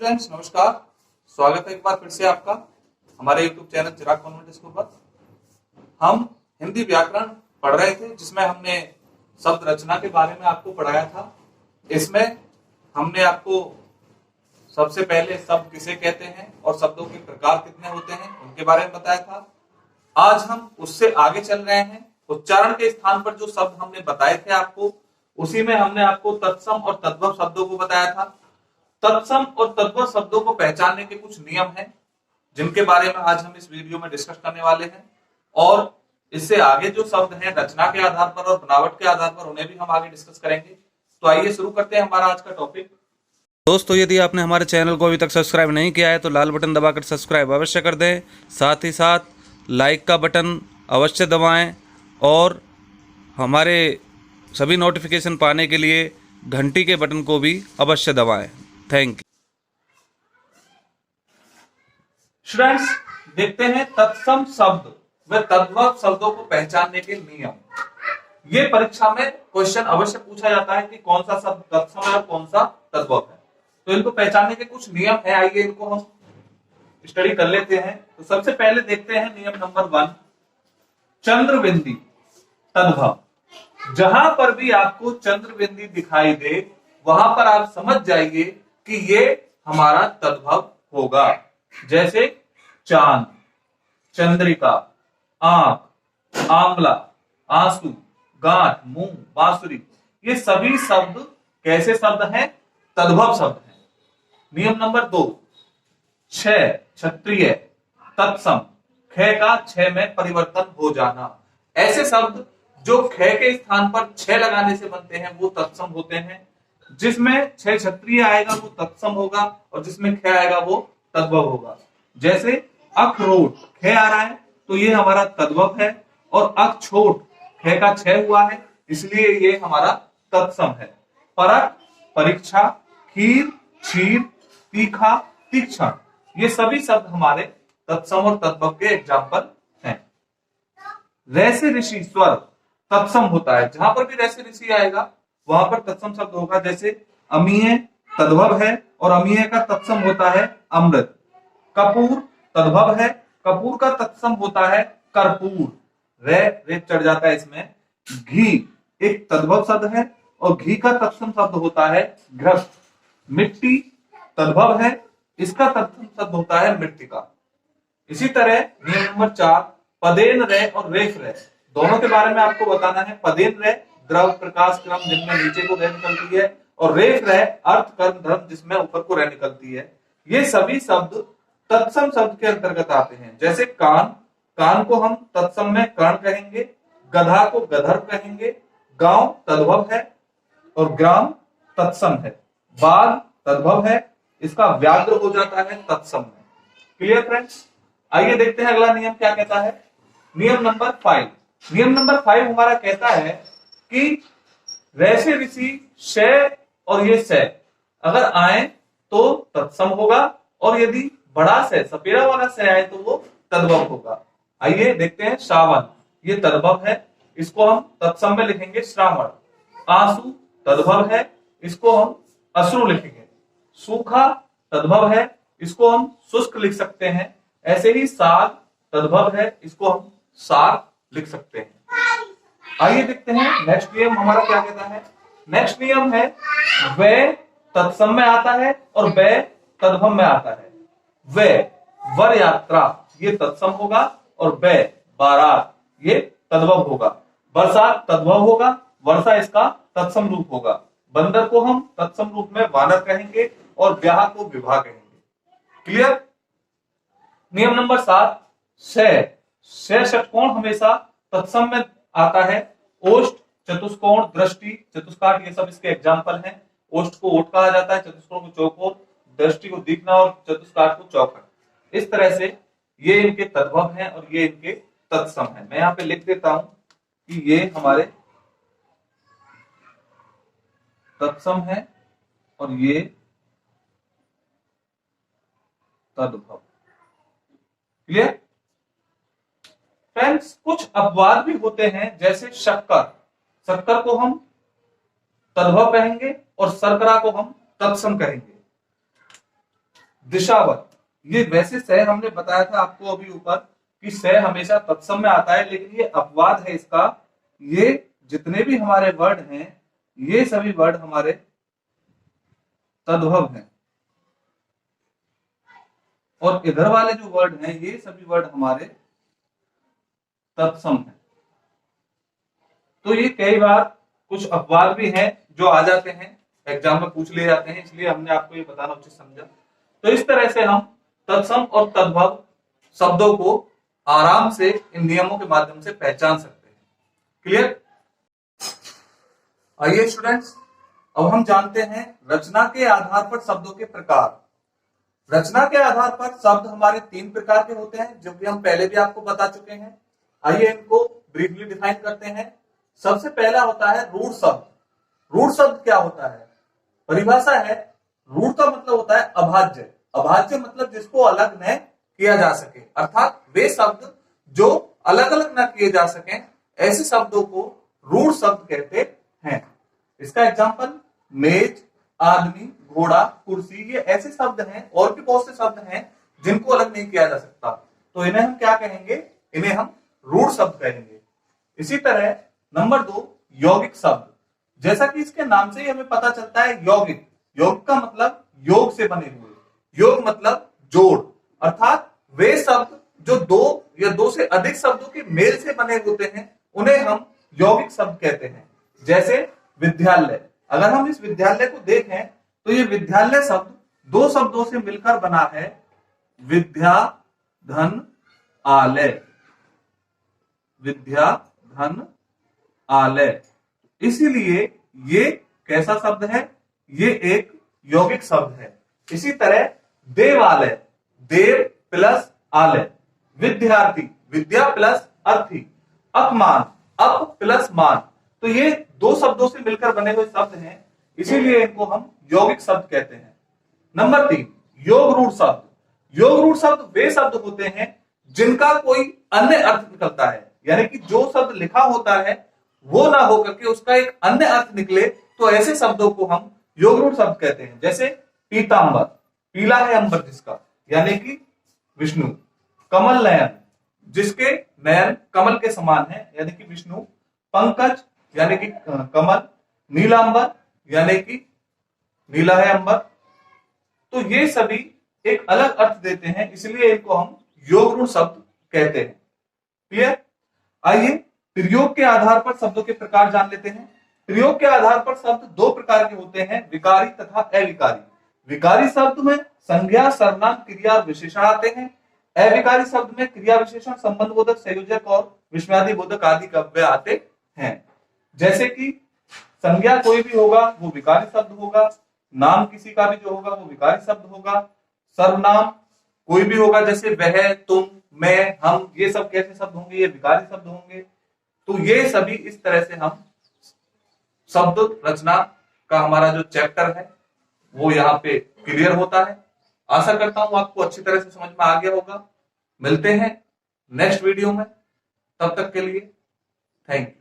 Students, नमस्कार। स्वागत है एक बार फिर से आपका हमारे YouTube चैनल चिराग कॉन्वेंट स्कूल पर। हम हिंदी व्याकरण पढ़ रहे थे, जिसमें हमने शब्द रचना के बारे में आपको पढ़ाया था। इसमें हमने आपको सबसे पहले शब्द किसे कहते हैं और शब्दों के प्रकार कितने होते हैं उनके बारे में बताया था। आज हम उससे आगे चल रहे हैं। उच्चारण के स्थान पर जो शब्द हमने बताए थे आपको, उसी में हमने आपको तत्सम और तद्भव शब्दों को बताया था। तत्सम और तद्भव शब्दों को पहचानने के कुछ नियम हैं, जिनके बारे में आज हम इस वीडियो में डिस्कस करने वाले हैं। और इससे आगे जो शब्द हैं रचना के आधार पर और बनावट के आधार पर, उन्हें भी हम आगे डिस्कस करेंगे। तो आइए शुरू करते हैं हमारा आज का टॉपिक। दोस्तों, यदि आपने हमारे चैनल को अभी तक सब्सक्राइब नहीं किया है तो लाल बटन दबाकर सब्सक्राइब अवश्य कर दें। साथ ही साथ लाइक का बटन अवश्य दबाएं और हमारे सभी नोटिफिकेशन पाने के लिए घंटी के बटन को भी अवश्य दबाएं। Thank you. स्टूडेंट्स, देखते हैं तत्सम शब्द व तद्भव शब्दों को पहचानने के नियम। ये परीक्षा में क्वेश्चन अवश्य पूछा जाता है कि कौन सा शब्द तत्सम है और कौन सा तद्भव है। तो इनको पहचानने के कुछ नियम है, आइए इनको हम स्टडी कर लेते हैं। तो सबसे पहले देखते हैं नियम नंबर 1, चंद्रबिंदी तद्भव। जहां पर भी आपको चंद्रबिंदी दिखाई दे, वहां पर आप समझ जाइए कि ये हमारा तद्भव होगा। जैसे चांद, चंद्रिका, आंख, आंवला, आंसू, गांठ, मुंह, बांसुरी, ये सभी शब्द कैसे शब्द हैं? तद्भव शब्द हैं। नियम नंबर 2, क्षय, क्षत्रिय, तत्सम, ख का छ में परिवर्तन हो जाना। ऐसे शब्द जो ख के स्थान पर छ लगाने से बनते हैं वो तत्सम होते हैं। जिसमें छ क्षत्रिय आएगा वो तत्सम होगा और जिसमें ख आएगा वो तद्भव होगा। जैसे अखरोट, ख आ रहा है तो ये हमारा तद्भव है, और अक्षोट, ख का छ हुआ है इसलिए ये हमारा तत्सम है। परख, परीक्षा, खीर, क्षीर, तीखा, तीक्ष्ण, ये सभी शब्द हमारे तत्सम और तद्भव के एग्जाम्पल हैं। रैसे ऋषि स्वर तत्सम होता है। जहां पर भी रैसे ऋषि आएगा वहां पर तत्सम शब्द होगा। जैसे अमीय तद्भव है और अमीय का तत्सम होता है अमृत। कपूर तद्भव है, कपूर का तत्सम होता है कर्पूर। रे चढ़ जाता है इसमें। घी एक तद्भव शब्द है और घी का तत्सम शब्द होता है घृत। मिट्टी तद्भव है, इसका तत्सम शब्द होता है मृत्तिका। इसी तरह नियम नंबर 4, पदेन रे और रेफ रे, दोनों के बारे में आपको बताना है। पदेन रे द्रव, प्रकाश, क्रम जिनमें नीचे को रे निकलती है, और रेफ रे अर्थ, कर्म, धर्म जिसमें ऊपर को रे निकलती है। ये सभी शब्द तत्सम शब्द के अंतर्गत आते हैं। जैसे कान, कान को हम तत्सम में कर्ण कहेंगे। गधा को गधर कहेंगे। गांव तद्भव है और ग्राम तत्सम है। बाघ तद्भव है, इसका व्याघ्र हो जाता है तत्सम में। Clear friends? आइए देखते हैं अगला नियम क्या कहता है। नियम नंबर 5, नियम नंबर 5 हमारा कहता है कि रैसे ऋषि शय और ये स अगर आए तो तत्सम होगा, और यदि बड़ा से सपेरा वाला से आए तो वो तद्भव होगा। आइए देखते हैं। श्रावण, ये तद्भव है, इसको हम तत्सम में लिखेंगे श्रावण। आंसू तद्भव है, इसको हम अश्रु लिखेंगे। सूखा तद्भव है, इसको हम शुष्क लिख सकते हैं। ऐसे ही साग तद्भव है, इसको हम साग लिख सकते हैं। आइए देखते हैं नेक्स्ट नियम हमारा क्या कहता है। नेक्स्ट नियम है वे तत्सम में आता है और वे तद्भव में आता है। वे वर यात्रा, ये तत्सम होगा, और वे बारात, ये तद्भव होगा। बरसात तद्भव होगा, वर्षा इसका तत्सम रूप होगा। बंदर को हम तत्सम रूप में वानर कहेंगे और ब्याह को विवाह कहेंगे। क्लियर? नियम नंबर 7, शय षटकोण हमेशा तत्सम में आता है। ओष्ठ, चतुष्कोण, दृष्टि, चतुष्काठ, ये सब इसके एग्जाम्पल हैं। ओष्ठ को ओठ कहा जाता है, चतुष्कोण को चौकोर, दृष्टि को दीखना और चतुष्काठ को चौखट। इस तरह से ये इनके तद्भव हैं और ये इनके तत्सम हैं। मैं यहाँ पे लिख देता हूं कि ये हमारे तत्सम है और ये तद्भव। Clear friends? कुछ अपवाद भी होते हैं, जैसे शक्कर, शक्कर को हम तद्भव कहेंगे और शर्करा को हम तत्सम कहेंगे। दिशावत, ये वैसे स हमने बताया था आपको अभी ऊपर कि स हमेशा तत्सम में आता है, लेकिन ये अपवाद है इसका। ये जितने भी हमारे वर्ड हैं ये सभी वर्ड हमारे तद्भव हैं, और इधर वाले जो वर्ड हैं ये सभी वर्ड हमारे तत्सम हैं। तो ये कई बार कुछ अपवाद भी हैं जो आ जाते हैं, एग्जाम में पूछ लिए जाते हैं, इसलिए हमने आपको ये बताना उचित समझा। तो इस तरह से हम तत्सम और तद्भव शब्दों को आराम से इन नियमों के माध्यम से पहचान सकते हैं। क्लियर? आइए स्टूडेंट्स, अब हम जानते हैं रचना के आधार पर शब्दों के प्रकार। रचना के आधार पर शब्द हमारे 3 प्रकार के होते हैं, जो कि हम पहले भी आपको बता चुके हैं। आइए इनको ब्रीफली डिफाइन करते हैं। सबसे पहला होता है रूढ़ शब्द। रूढ़ शब्द क्या होता है? परिभाषा है, रूढ़ का मतलब होता है अभाज्य। अभाज्य मतलब जिसको अलग न किया जा सके, अर्थात वे शब्द जो अलग अलग न किए जा सके, ऐसे शब्दों को रूढ़ शब्द कहते हैं। इसका एग्जांपल मेज, आदमी, घोड़ा, कुर्सी, ये ऐसे शब्द हैं, और भी बहुत से शब्द हैं जिनको अलग नहीं किया जा सकता, तो इन्हें हम क्या कहेंगे? इन्हें हम रूढ़ शब्द कहेंगे। इसी तरह नंबर 2 यौगिक शब्द। जैसा कि इसके नाम से ही हमें पता चलता है यौगिक, योग का मतलब योग से बने हुए, योग मतलब जोड़, अर्थात वे शब्द जो 2 या 2 से अधिक शब्दों के मेल से बने होते हैं उन्हें हम यौगिक शब्द कहते हैं। जैसे विद्यालय, अगर हम इस विद्यालय को देखें तो ये विद्यालय शब्द 2 शब्दों से मिलकर बना है, विद्या धन आलय, विद्या धन आलय। इसीलिए ये कैसा शब्द है? ये एक यौगिक शब्द है। इसी तरह देवालय, देव प्लस आलय, विद्यार्थी, विद्या प्लस अर्थी, अपमान, अप प्लस मान, तो ये 2 शब्दों से मिलकर बने हुए शब्द हैं, इसीलिए इनको हम यौगिक शब्द कहते हैं। नंबर 3 योग रूढ़ शब्द। योग रूढ़ शब्द वे शब्द होते हैं जिनका कोई अन्य अर्थ निकलता है, यानी कि जो शब्द लिखा होता है वो ना होकर के उसका एक अन्य अर्थ निकले, तो ऐसे शब्दों को हम योग रूढ़ शब्द कहते हैं। जैसे पीतांबर, पीला है अंबर जिसका, यानी कि विष्णु। कमल नयन, जिसके नयन कमल के समान है, यानी कि विष्णु। पंकज, यानी कि कमल। नीलांबर, यानी कि नीला है अंबर। तो ये सभी एक अलग अर्थ देते हैं, इसलिए इनको हम योग रूढ़ शब्द कहते हैं। क्लियर? आइए प्रयोग के आधार पर शब्दों के प्रकार जान लेते हैं। प्रयोग के आधार पर शब्द 2 प्रकार के होते हैं, विकारी तथा अविकारी। विकारी शब्द में संज्ञा, सर्वनाम, क्रिया और विशेषण आते हैं। अविकारी शब्द में क्रिया, विशेषण, संबंध बोधक, संयोजक और विस्मयादि बोधक आदि कव्य आते हैं। जैसे कि संज्ञा कोई भी होगा वो विकारी शब्द होगा, नाम किसी का भी जो होगा वो विकारी शब्द होगा, सर्वनाम कोई भी होगा जैसे वह, तुम, मैं, हम, ये सब कैसे शब्द होंगे? ये विकारी शब्द होंगे। तो ये सभी इस तरह से हम शब्द रचना का हमारा जो चैप्टर है वो यहाँ पे क्लियर होता है। आशा करता हूं आपको अच्छी तरह से समझ में आ गया होगा। मिलते हैं नेक्स्ट वीडियो में, तब तक के लिए थैंक यू।